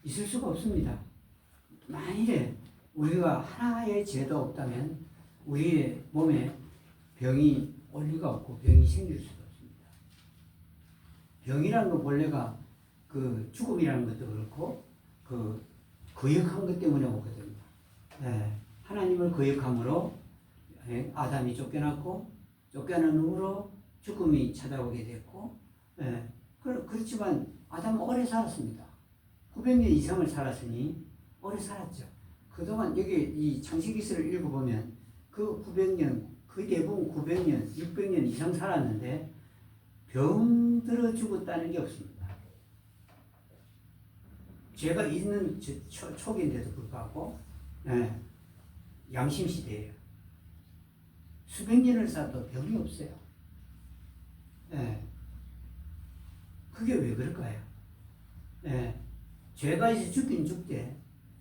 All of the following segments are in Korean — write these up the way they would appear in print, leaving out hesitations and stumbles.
있을 수가 없습니다. 만일에 우리가 하나의 죄도 없다면 우리의 몸에 병이 올 리가 없고 병이 생길 수가 없습니다. 병이라는 건 본래가 그 죽음이라는 것도 그렇고 그 거역한 것 때문에 오거든요. 하나님을 거역함으로 아담이 쫓겨났고 쫓겨난 후로 죽음이 찾아오게 됐고 그렇지만 아담은 오래 살았습니다. 900년 이상을 살았으니 오래 살았죠. 그동안 여기 이 창세기서를 읽어보면 그 900년 거의 대부분 900년, 600년 이상 살았는데 병들어 죽었다는 게 없습니다. 죄가 있는 초기인데도 불구하고 양심시대예요. 수백 년을 살아도 병이 없어요. 그게 왜 그럴까요? 죄가 있어 죽긴 죽대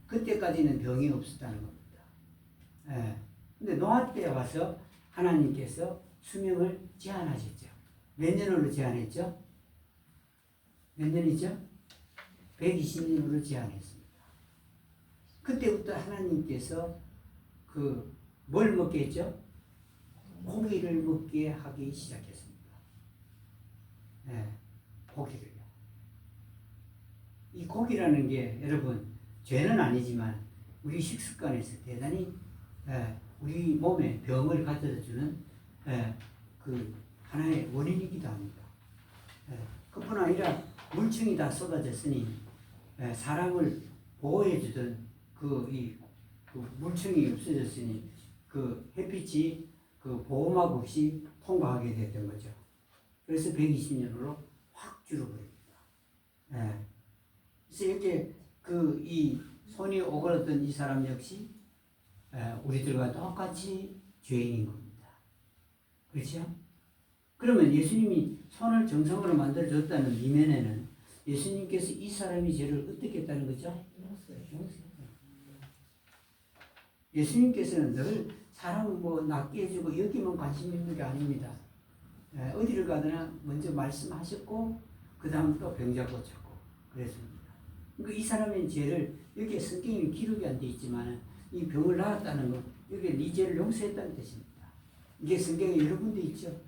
그때까지는 병이 없었다는 겁니다. 근데 노아 때 와서 하나님께서 수명을 제한하셨죠. 몇 년으로 제한했죠? 몇 년이죠? 120년으로 제한했습니다. 그때부터 하나님께서 뭘 먹게 했죠? 고기를 먹게 하기 시작했습니다. 고기를요. 이 고기라는 게 여러분 죄는 아니지만 우리 식습관에서 대단히 우리 몸에 병을 가져다 주는 그 하나의 원인이기도 합니다. 그뿐 아니라 물층이 다 쏟아졌으니 사람을 보호해 주던 그 물층이 없어졌으니 그 햇빛이 그 보호막 없이 통과하게 됐던 거죠. 그래서 120년으로 확 줄어버립니다. 그래서 이렇게 이 손이 오그라든 이 사람 역시 우리들과 똑같이 죄인인 겁니다. 그렇죠? 그러면 예수님이 손을 정성으로 만들어줬다는 이면에는 예수님께서 이 사람이 죄를 어떻게 했다는 거죠? 예수님께서는 늘 사람을 낫게 해주고 여기만 관심 있는 게 아닙니다. 어디를 가더나 먼저 말씀하셨고 그 다음 또 병자 고쳤고 그랬습니다. 그러니까 이 사람의 죄를 여기에 성경이 기록이 안 돼 있지만 이 병을 나았다는 건 여기에 네 죄를 용서했다는 뜻입니다. 이게 성경에 여러 군데 있죠.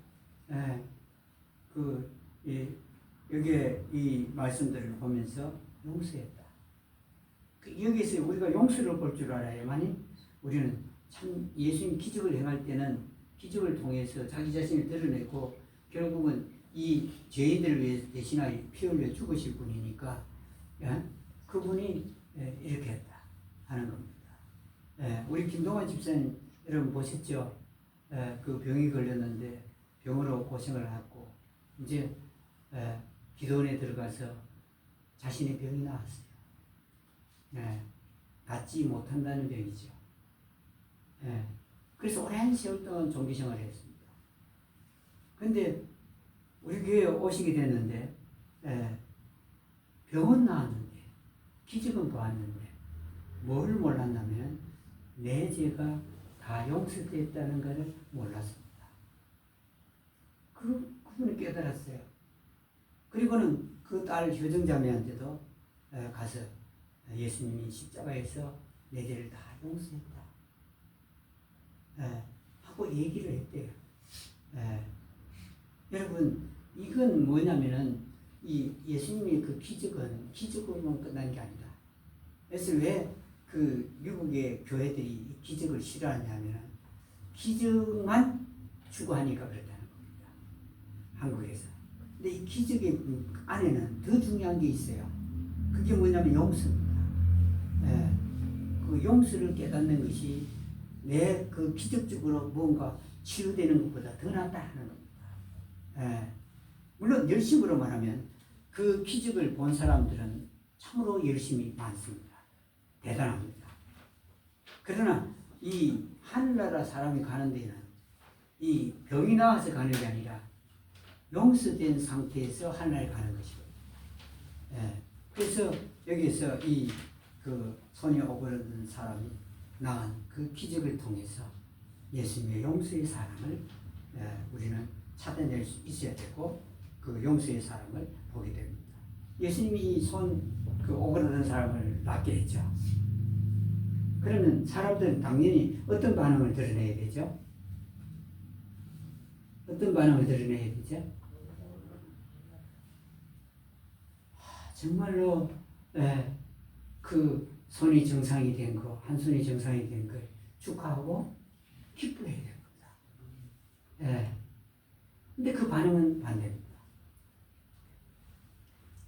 여기에 이 말씀들을 보면서 용서했다. 여기서 우리가 용서를 볼 줄 알아야만이 우리는 참 예수님 기적을 행할 때는 기적을 통해서 자기 자신을 드러내고 결국은 이 죄인들을 위해 대신하여 피 흘려 죽으실 분이니까 그분이 이렇게 했다 하는 겁니다. 우리 김동환 집사님 여러분 보셨죠? 그 병이 걸렸는데 병으로 고생을 하고 이제 기도원에 들어가서 자신의 병이 나았어요. 낫지 못한다는 병이죠. 그래서 오랜 세월 동안 종교생활을 했습니다. 근데 우리 교회에 오시게 됐는데 병은 나았는데 기적은 보았는데 뭘 몰랐냐면 내 죄가 다 용서됐다는 것을 몰랐습니다. 그분이 깨달았어요. 그리고는 그 딸 효정자매한테도 가서 예수님이 십자가에서 내 죄를 다 용서했다 하고 얘기를 했대요. 여러분 이건 뭐냐면은 이 예수님의 그 기적으로만 끝난 게 아니다. 그래서 왜 그 미국의 교회들이 기적을 싫어하냐면은 기적만 추구하니까 그렇다는 겁니다. 한국에서. 근데 이 기적의 안에는 더 중요한 게 있어요. 그게 뭐냐면 용서입니다. 그 용서를 깨닫는 것이 내 그 기적적으로 뭔가 치유되는 것보다 더 낫다 하는 겁니다. 물론 열심으로 말하면 그 기적을 본 사람들은 참으로 열심이 많습니다. 대단합니다. 그러나 이 하늘나라 사람이 가는 데는 이 병이 나와서 가는 게 아니라 용서된 상태에서 하늘나라에 가는 것이거든요. 그래서 여기서 그 손이 오그라든 사람이 나은 그 기적을 통해서 예수님의 용서의 사랑을 우리는 찾아낼 수 있어야 되고 그 용서의 사랑을 보게 됩니다. 예수님이 그 오그라든 사람을 낫게 했죠. 그러면 사람들은 당연히 어떤 반응을 드러내야 되죠? 어떤 반응을 드러내야 되죠? 정말로 그 손이 정상이 된 거, 한 손이 정상이 된 걸 축하하고 기뻐해야 되는 겁니다. 근데 그 반응은 반대입니다.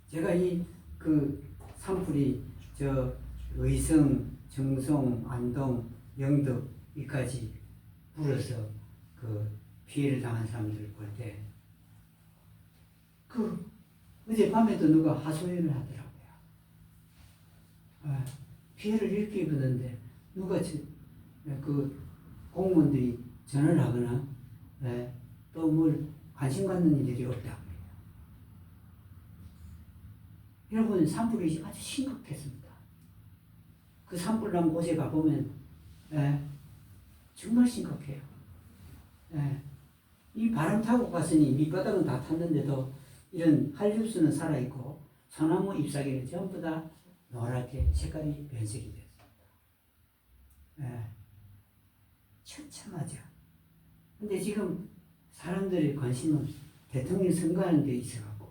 제가 그 산불이 의성, 정성, 안동, 영덕 이까지 불어서 그 피해를 당한 사람들을 볼 때 어젯밤에도 누가 하소연을 하더라고요. 피해를 이렇게 입었는데 누가 그 공무원들이 전화를 하거나 또 뭘 관심 갖는 일이 없다고 해요. 여러분, 산불이 아주 심각했습니다. 그 산불 난 곳에 가보면 정말 심각해요. 이 바람 타고 갔으니 밑바닥은 다 탔는데도 이런 한류수는 살아있고 소나무 잎사귀는 전부 다 노랗게 색깔이 변색이 됐습니다. 처참하죠. 근데 지금 사람들의 관심은 대통령 선거하는 데 있어갖고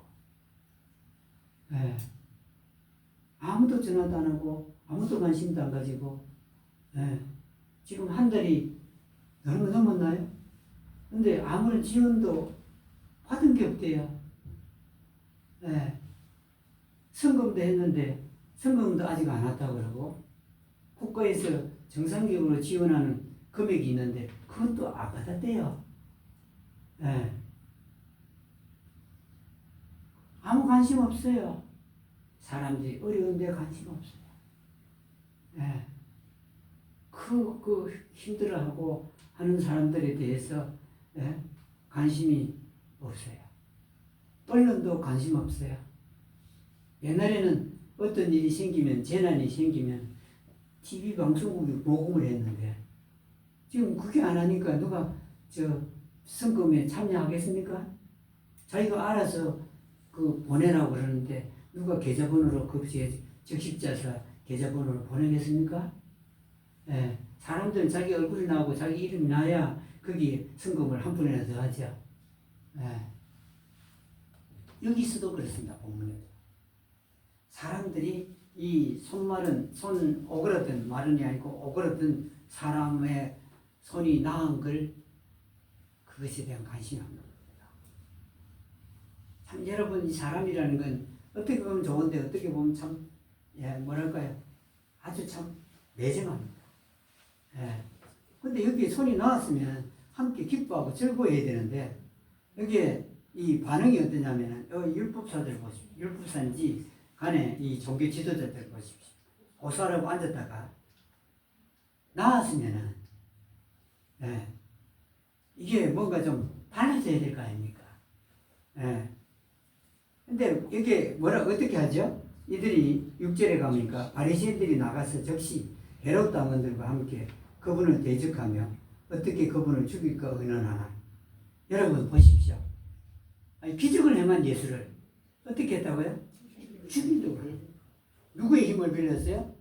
아무도 전화도 안 하고 아무도 관심도 안 가지고 지금 한 달이 넘었나요? 근데 아무런 지원도 받은 게 없대요. 선거도 했는데 선거금도 아직 안 왔다고 그러고 국가에서 정상적으로 지원하는 금액이 있는데 그것도 안 받았대요. 아무 관심 없어요. 사람들이 어려운데 관심 없어요. 그 힘들어하고 하는 사람들에 대해서 관심이 없어요. 언론도 관심 없어요. 옛날에는 어떤 일이 생기면, 재난이 생기면 TV 방송국이 보고를 했는데 지금 그게 안 하니까 누가 선거에 참여하겠습니까? 자기가 알아서 보내라고 그러는데 누가 계좌번호로 적십자사 계좌번호로 보내겠습니까? 사람들은 자기 얼굴이 나오고 자기 이름이 나야 거기에 선거를 한 푼이라도 더 하죠. 여기서도 그렇습니다. 본문에도. 사람들이 이 손 오그라든 마른이 아니고 오그라든 사람의 손이 나은 걸 그것에 대한 관심이 없는 겁니다. 참 여러분, 이 사람이라는 건 어떻게 보면 좋은데 어떻게 보면 참 뭐랄까요, 아주 참 매정합니다. 근데 여기에 손이 나왔으면 함께 기뻐하고 즐거워해야 되는데 여기에 이 반응이 어떠냐면은 율법사들 보십시오. 율법사인지 간에 이 종교 지도자들 보십시오. 고사라고 앉았다가 나왔으면은 이게 뭔가 좀 달라져야 될 거 아닙니까? 근데 이게 어떻게 하죠? 이들이 6절에 가니까 바리새인들이 나가서 즉시 헤롯 당원들과 함께 그분을 대적하며 어떻게 그분을 죽일까 의논하나. 여러분 보십시오. 기적을 행한 예수를 어떻게 했다고요? 죽이려고 해요. 누구의 힘을 빌렸어요?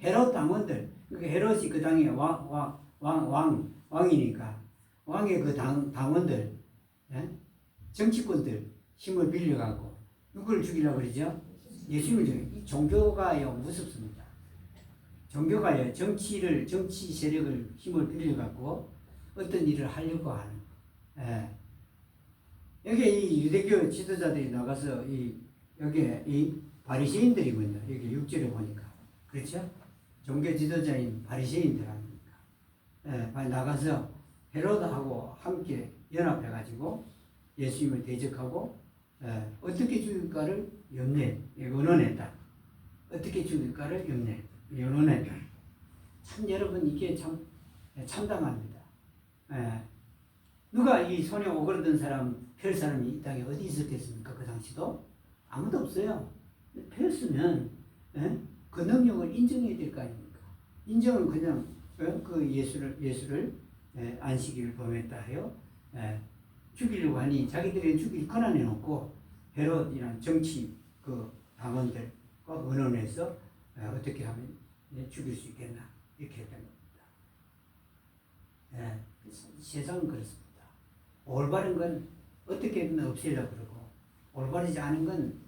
헤롯 당원들. 그러니까 헤롯이 그 당의 왕이니까 왕의 그 당원들, 정치권들 힘을 빌려갖고 누구를 죽이려고 그러죠? 예수님을 죽이려고. 종교가요 무섭습니다. 종교가요 정치 세력을 힘을 빌려갖고 어떤 일을 하려고 하는. 여기 이 유대교 지도자들이 나가서 여기에 이 바리새인들이군요. 여기 6절에 보니까. 그렇죠? 종교 지도자인 바리새인들 아닙니까? 나가서 헤로드하고 함께 연합해가지고 예수님을 대적하고 어떻게 죽일까를 의논했다. 어떻게 죽일까를 의논했다. 참 여러분, 이게 참 참담합니다. 누가 이 손에 오그라든 별 사람이 이 땅에 어디 있었겠습니까? 그 당시도 아무도 없어요. 폈으면 그 능력을 인정해야 될 거 아닙니까? 인정은 그냥 그 예수를 안식일을 범했다 해요. 죽이려고 하니 자기들이 죽일 권한에 놓고 헤롯이란 정치 당원들과 의논해서 어떻게 하면 죽일 수 있겠나 이렇게 했던 겁니다. 세상은 그렇습니다. 올바른 건 어떻게든 없애려고 그러고 올바르지 않은 건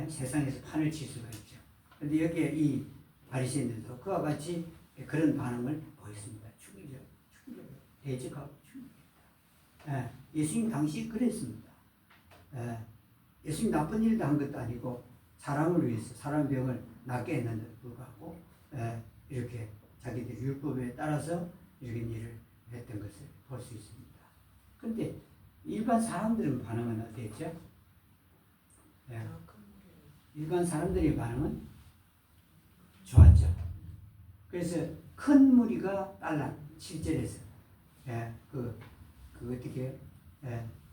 세상에서 판을 칠 수가 있죠. 그런데 여기에 이 바리새인들도 그와 같이 그런 반응을 보였습니다. 죽이려고 대적하고 죽이겠다. 예수님 당시 그랬습니다. 예수님 나쁜 일도 한 것도 아니고 사람을 위해서 사람 병을 낫게 했는데도 불구하고 이렇게 자기들 율법에 따라서 이런 일을 했던 것을 볼 수 있습니다. 그런데 일반 사람들은 반응은 어땠죠? 일반 사람들의 반응은 좋았죠. 그래서 큰 무리가 따라 7절에서 그 어떻게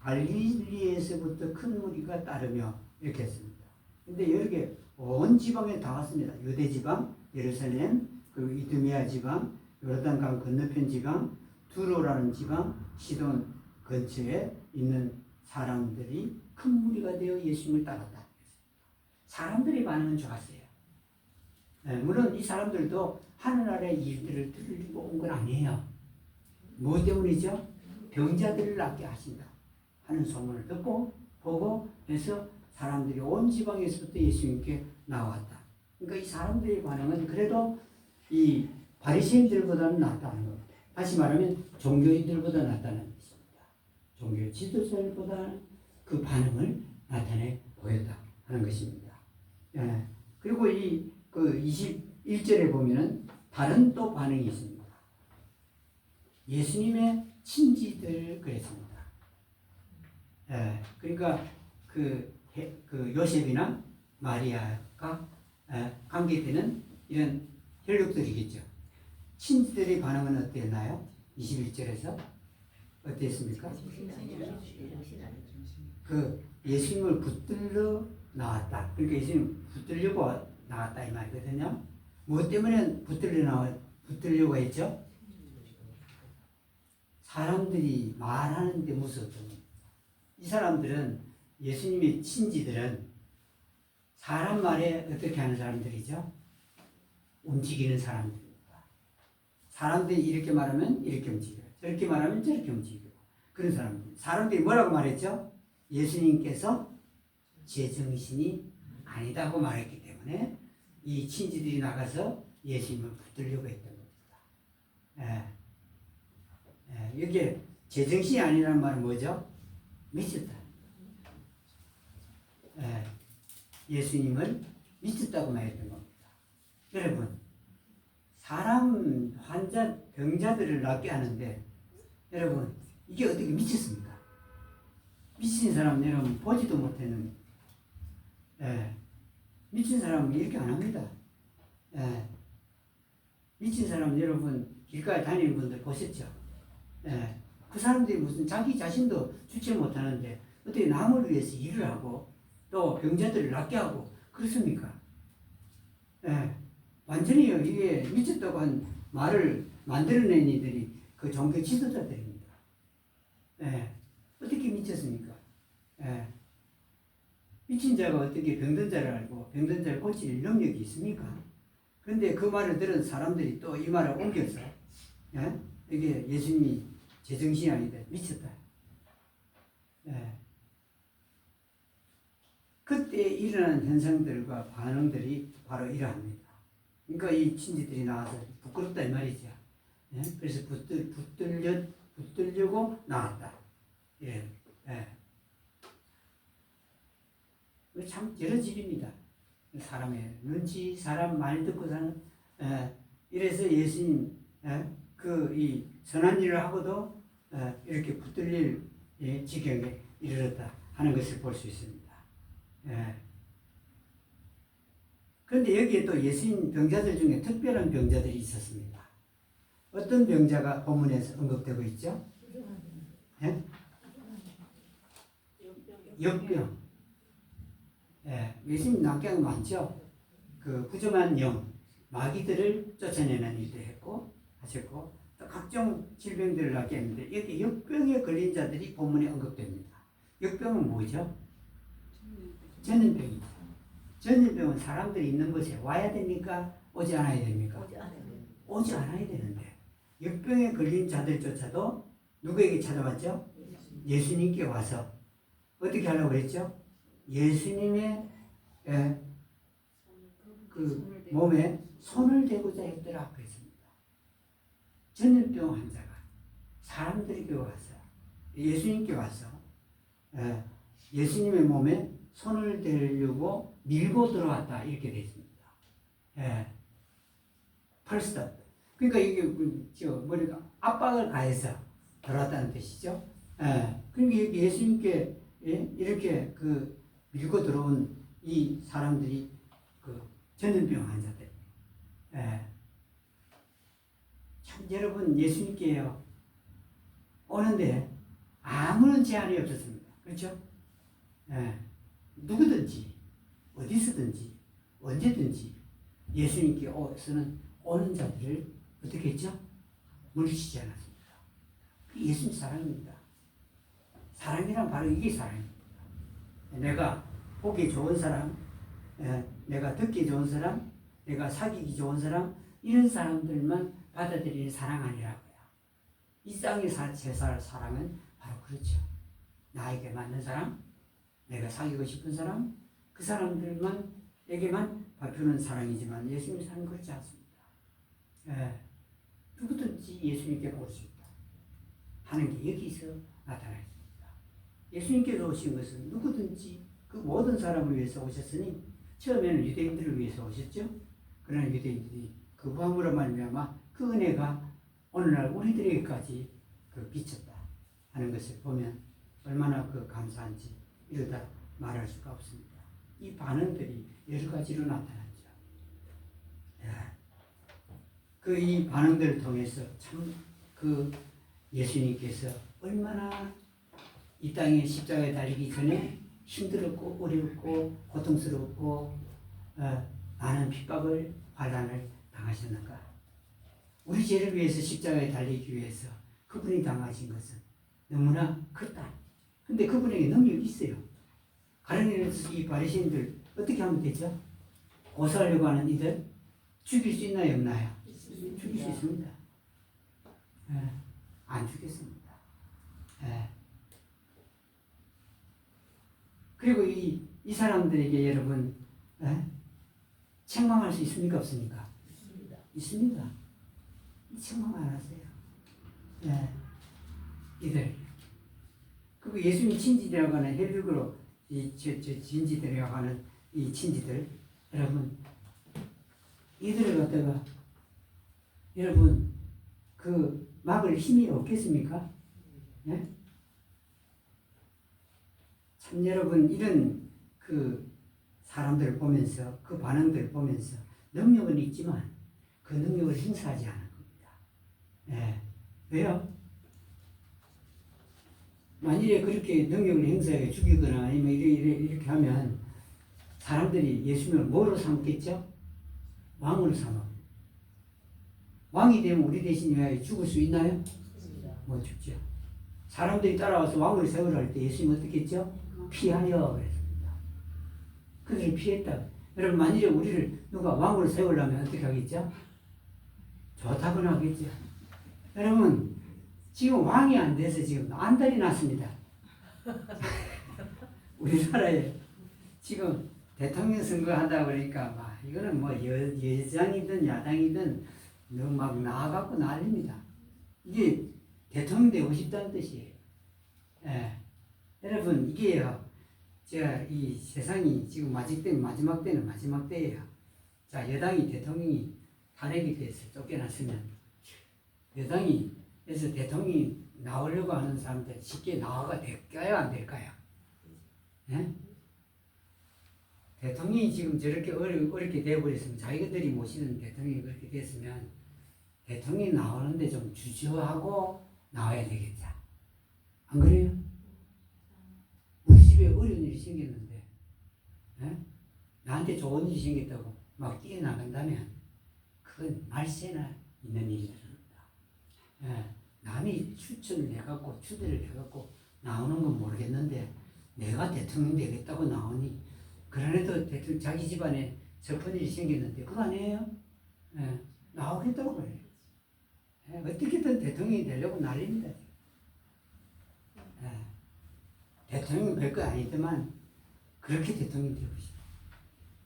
갈릴리에서부터 큰 무리가 따르며 이렇게 했습니다. 근데 여러 개 온 지방에 다 왔습니다. 유대 지방, 예루살렘, 그리고 이두메아 지방, 요르단강 건너편 지방, 두로라는 지방, 시돈 근처에 있는 사람들이 큰 무리가 되어 예수님을 따랐다. 사람들의 반응은 좋았어요. 물론 이 사람들도 하늘나라의 일들을 들으려고 온 건 아니에요. 뭐 때문이죠? 병자들을 낫게 하신다 하는 소문을 듣고 보고 해서 사람들이 온 지방에서부터 예수님께 나왔다. 그러니까 이 사람들의 반응은 그래도 이 바리새인들보다는 낫다는 겁니다. 다시 말하면 종교인들보다 낫다는 것입니다. 종교 지도자들보다 그 반응을 나타내 보였다 하는 것입니다. 그리고 그 21절에 보면은 다른 또 반응이 있습니다. 예수님의 친지들 그랬습니다. 그러니까 그 요셉이나 마리아가 관계되는 이런 혈육들이겠죠. 친지들의 반응은 어땠나요? 21절에서 어땠습니까? 그 예수님을 붙들러 나왔다. 그러니까 예수님 붙들려고 나왔다 이 말이거든요. 무엇 때문에 붙들려고 했죠? 사람들이 말하는데 무서웠던 겁니다. 이 사람들은 예수님의 친지들은 사람 말에 어떻게 하는 사람들이죠? 움직이는 사람들입니다. 사람들이 이렇게 말하면 이렇게 움직여요. 저렇게 말하면 저렇게 움직이고 그런 사람들. 사람들이 뭐라고 말했죠? 예수님께서 제정신이 아니다고 말했기 때문에 이 친지들이 나가서 예수님을 붙들려고 했던 겁니다. 여기에 제정신이 아니라는 말은 뭐죠? 미쳤다. 예수님을 미쳤다고 말했던 겁니다. 여러분, 사람, 환자, 병자들을 낫게 하는데 여러분, 이게 어떻게 미쳤습니까? 미친 사람 여러분 보지도 못했는 미친 사람은 이렇게 안 합니다. 미친 사람 여러분 길가에 다니는 분들 보셨죠? 그 사람들이 무슨 자기 자신도 주체 못하는데 어떻게 남을 위해서 일을 하고 또 병자들을 낫게 하고 그렇습니까? 완전히 이게 미쳤다고 한 말을 만들어낸 이들이 그 종교 지도자들입니다. 어떻게 미쳤습니까? 미친 자가 어떻게 병든 자를 알고 병든 자를 고칠 능력이 있습니까? 그런데 그 말을 들은 사람들이 또 이 말을 옮겨서 이게 예수님이 제정신이 아니다. 미쳤다. 그때 일어나는 현상들과 반응들이 바로 이러합니다. 그러니까 이 친지들이 나와서 부끄럽다 이 말이죠. 그래서 붙들려고 나왔다. 참 여러 집입니다. 사람의 눈치, 사람 말 듣고 사는. 이래서 예수님 이 선한 일을 하고도 이렇게 붙들릴 지경에 이르렀다 하는 것을 볼 수 있습니다. 그런데 여기에 또 예수님 병자들 중에 특별한 병자들이 있었습니다. 어떤 병자가 본문에서 언급되고 있죠? 역병. 예수님 낫게 한 거 많죠? 그 부정한 영, 마귀들을 쫓아내는 일도 하셨고, 또 각종 질병들을 낫게 했는데, 여기 역병에 걸린 자들이 본문에 언급됩니다. 역병은 뭐죠? 전염병이죠. 전염병은 사람들이 있는 곳에 와야 됩니까? 오지 않아야 됩니까? 오지 않아요. 오지 않아야 되는데 역병에 걸린 자들조차도 누구에게 찾아왔죠? 예수님께 와서 어떻게 하려고 그랬죠? 예수님의 그 몸에 손을 대고자 했더라 그랬습니다. 전염병 환자가 사람들에게 와서 예수님께 와서 예수님의 몸에 손을 대려고 밀고 들어왔다 이렇게 되어 있습니다. 펄스트. 그러니까 이게 뭐랄까 압박을 가해서 들어왔다는 뜻이죠. 그러니까 예수님께 이렇게 그 밀고 들어온 이 사람들이 그 전염병 환자들. 참 여러분 예수님께요 오는데 아무런 제한이 없었습니다. 그렇죠? 누구든지 어디서든지 언제든지 예수님께 오서는 오는 자들을 어떻게 했죠? 물리치지 않았습니다. 예수님 사랑입니다. 사랑이란 바로 이게 사랑입니다. 내가 보기 좋은 사람, 내가 듣기 좋은 사람, 내가 사귀기 좋은 사람, 이런 사람들만 받아들이는 사랑 아니라고요. 이 땅에 제살 사랑은 바로 그렇죠. 나에게 맞는 사람, 내가 사귀고 싶은 사람, 그 사람들만에게만 베푸는 사랑이지만 예수님의 사랑은 그렇지 않습니다. 누구든지 예수님께 올 수 있다 하는 게 여기서 나타나 있습니다. 예수님께서 오신 것은 누구든지 그 모든 사람을 위해서 오셨으니 처음에는 유대인들을 위해서 오셨죠. 그러나 유대인들이 거부함으로 말미암아 그 은혜가 오늘날 우리들에게까지 그 비쳤다 하는 것을 보면 얼마나 그 감사한지 이러다 말할 수가 없습니다. 이 반응들이 여러 가지로 나타났죠. 그 이 반응들을 통해서 참 그 예수님께서 얼마나 이 땅에 십자가에 달리기 전에 힘들었고 어렵고 고통스럽고 많은 핍박을 환난을 당하셨는가. 우리 죄를 위해서 십자가에 달리기 위해서 그분이 당하신 것은 너무나 컸다. 근데 그분에게 능력이 있어요. 가룟유다 이 바리새인들 어떻게 하면 되죠? 고소하려고 하는 이들 죽일 수 있나요 없나요? 죽일 수 있습니다. 안 죽겠습니다. 그리고 이 사람들에게 여러분 책망할 수 있습니까 없습니까? 있습니다. 책망 안 하세요. 이들 그리고 예수님 친지들이라고 하는 헬릭으로 진지들이라고 하는 이 친지들 여러분 이들을 갖다가 여러분 그 막을 힘이 없겠습니까? 참 여러분 이런 그 사람들을 보면서 그 반응들을 보면서 능력은 있지만 그 능력을 행사하지 않은 겁니다. 왜요? 만일에 그렇게 능력을 행사해 죽이거나 아니면 이렇게 하면 사람들이 예수님을 뭐로 삼겠죠? 왕으로 삼아. 왕이 되면 우리 대신 왜 죽을 수 있나요? 못 죽죠. 사람들이 따라와서 왕을 세우려 할 때 예수님 어떻게 했죠? 피하여 그랬습니다. 그들을 피했다. 여러분 만일에 우리를 누가 왕으로 세우려면 어떻게 하겠죠? 좋다고 하겠죠. 여러분 지금 왕이 안 돼서 지금 안달이 났습니다. 우리나라에 지금 대통령 선거 한다 그러니까 막 이거는 뭐 여당이든 야당이든 너무 막 나와갖고 난립니다. 이게 대통령 되고 싶다는 뜻이에요. 여러분 이게요. 제가 이 세상이 지금 마지막 때예요. 자 여당이 대통령이 탄핵이 돼서 쫓겨났으면 여당이 그래서 대통령이 나오려고 하는 사람들 쉽게 나와가 될까요 안 될까요? 대통령이 지금 저렇게 어렵게 되어버렸으면 자기들이 모시는 대통령이 그렇게 됐으면 대통령이 나오는데 좀 주저하고 나와야 되겠죠. 안 그래요? 우리 집에 어려운 일이 생겼는데 나한테 좋은 일이 생겼다고 막 뛰어나간다면 그건 말세나 있는 일입니다. 남이 추천을 해갖고 추대를 해갖고 나오는 건 모르겠는데 내가 대통령 되겠다고 나오니 그런데도 대통령 자기 집안에 슬픈 일이 생겼는데 그거 아니에요? 예, 나오겠다고 그래요. 예, 어떻게든 대통령이 되려고 난립니다. 예, 대통령은 별거 아니지만 그렇게 대통령이 되고 싶어요.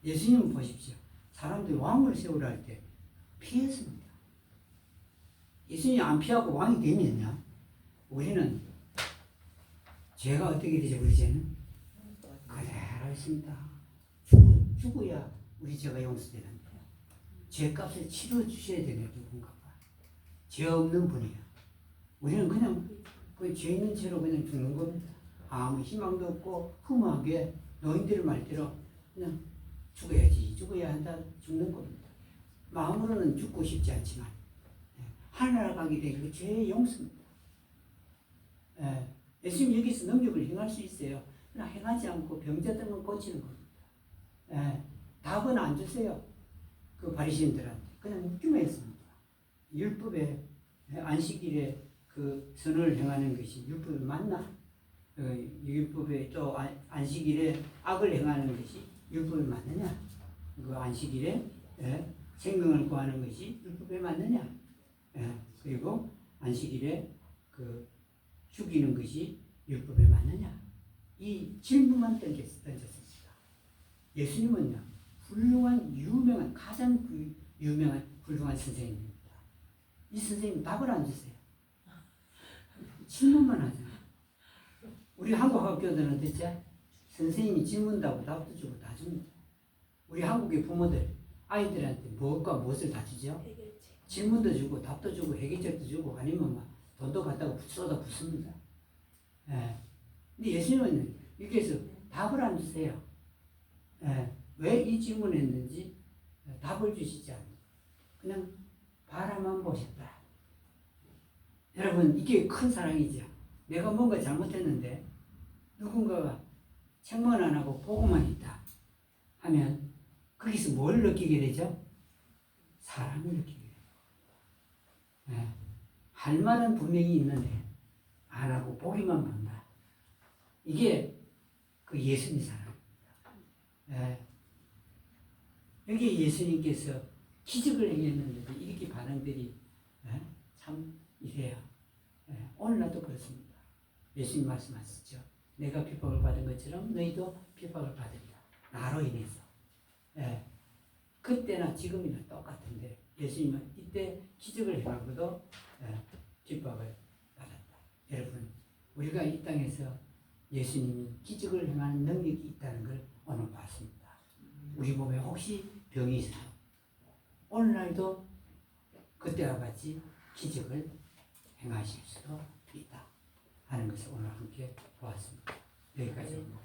예수님은 보십시오. 사람들이 왕을 세우라 할 때 피했습니다. 예수님이 안 피하고 왕이 되면요, 우리는 죄가 어떻게 되죠? 우리 죄는 그대로 있습니다. 죽어야 우리 죄가 용서되는데 죄값을 치러 주셔야 되는 누군가가 죄 없는 분이에요. 우리는 그냥 그 죄 있는 채로 그냥 죽는 겁니다. 아무 희망도 없고 허무하게 노인들 말대로 그냥 죽어야 한다 죽는 겁니다. 마음으로는 죽고 싶지 않지만 하늘나라 가게 되면 죄의 용서입니다. 예수님 여기서 능력을 행할 수 있어요. 그러나 행하지 않고 병자들만 고치는 겁니다. 답은 안 주세요. 그 바리새인들한테 그냥 묻기만 했습니다. 율법에 안식일에 그 선을 행하는 것이 율법에 맞나? 율법에 또 안식일에 악을 행하는 것이 율법에 맞느냐? 그 안식일에 생명을 구하는 것이 율법에 맞느냐? 그리고 안식일에 그 죽이는 것이 율법에 맞느냐? 이 질문만 던졌습니다. 예수님은요, 훌륭한, 유명한, 가장 유명한 훌륭한 선생님입니다. 이 선생님 답을 안 주세요. 질문만 하잖아요. 우리 한국 학교들은 대체 선생님이 질문하고 답도 주고 다 줍니다. 우리 한국의 부모들, 아이들한테 무엇과 무엇을 다 주죠? 질문도 주고 답도 주고 해결책도 주고 아니면 막 돈도 갖다가 쏟아 붓습니다. 근데 예수님은 여기에서 답을 안 주세요. 왜 이 질문을 했는지 답을 주시지 않고 그냥 바라만 보셨다. 여러분, 이게 큰 사랑이죠. 내가 뭔가 잘못했는데 누군가가 책망 안 하고 보고만 있다 하면 거기서 뭘 느끼게 되죠? 사랑을 느끼게 돼요. 할 말은 분명히 있는데 안 하고 보기만 본다. 이게 그 예수님 사랑입니다. 여기 예수님께서 기적을 행했는데 이렇게 반응들이 참 이래요. 오늘날도 그렇습니다. 예수님 말씀하시죠. 내가 핍박을 받은 것처럼 너희도 핍박을 받으리라. 나로 인해서. 그때나 지금이나 똑같은데 예수님은 이때 기적을 행하고도 핍박을 받았다. 여러분, 우리가 이 땅에서 예수님이 기적을 행하는 능력이 있다는 걸 오늘 봤습니다. 우리 몸에 혹시 병이 있어요. 오늘날도 그때와 같이 기적을 행하실 수도 있다 하는 것을 오늘 함께 보았습니다. 여기까지 하겠습니다.